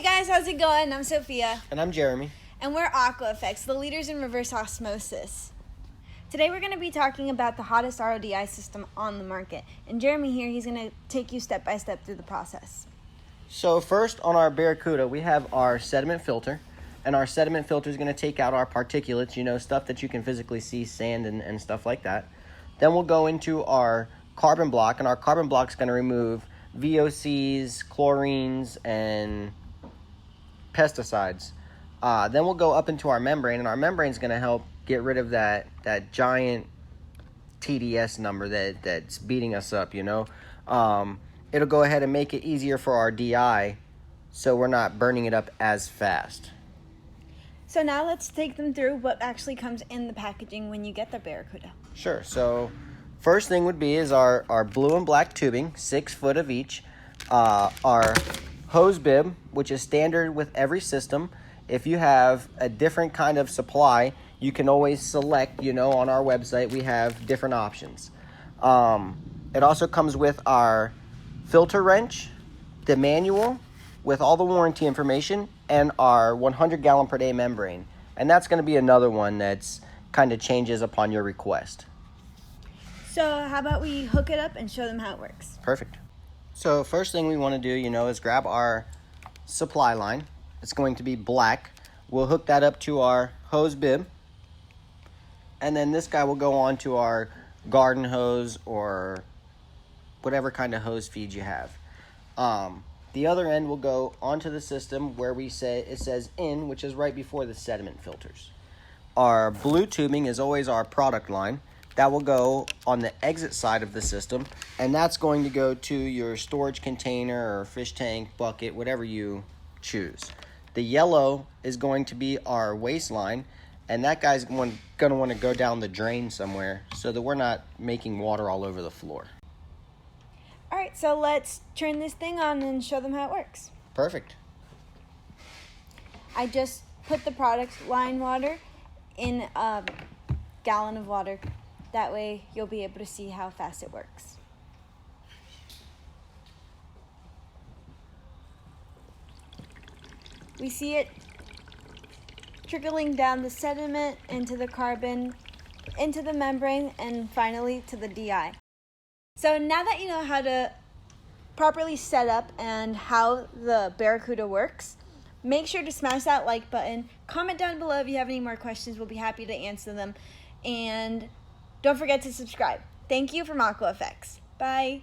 Hey guys, how's it going? I'm Sophia. And I'm Jeremy. And we're AquaFX, the leaders in reverse osmosis. Today we're going to be talking about the hottest RODI system on the market. And Jeremy here, he's going to take you step by step through the process. So first on our Barracuda, we have our sediment filter. And our sediment filter is going to take out our particulates, stuff that you can physically see, sand and stuff like that. Then we'll go into our carbon block, and our carbon block is going to remove VOCs, chlorines, and pesticides. Then we'll go up into our membrane, and our membrane is going to help get rid of that giant TDS number that's beating us up, It'll go ahead and make it easier for our DI, so we're not burning it up as fast. So now let's take them through what actually comes in the packaging when you get the Barracuda. Sure. So first thing would be is our blue and black tubing, 6 foot of each. Our hose bib, which is standard with every system. If you have a different kind of supply, you can always select, on our website, we have different options. It also comes with our filter wrench, the manual with all the warranty information, and our 100 gallon per day membrane. And that's going to be another one that's kind of changes upon your request. So how about we hook it up and show them how it works? Perfect. So first thing we want to do, is grab our supply line. It's going to be black. We'll hook that up to our hose bib. And then this guy will go on to our garden hose or whatever kind of hose feed you have. The other end will go onto the system where it says in, which is right before the sediment filters. Our blue tubing is always our product line. That will go on the exit side of the system, and that's going to go to your storage container or fish tank, bucket, whatever you choose. The yellow is going to be our waste line, and that guy's going to want to go down the drain somewhere so that we're not making water all over the floor. All right, so let's turn this thing on and show them how it works. Perfect. I just put the product line water in a gallon of water. That way you'll be able to see how fast it works. We see it trickling down the sediment into the carbon, into the membrane, and finally to the DI. So now that you know how to properly set up and how the Barracuda works, make sure to smash that like button. Comment down below if you have any more questions. We'll be happy to answer them. And don't forget to subscribe. Thank you from AquaFX. Bye.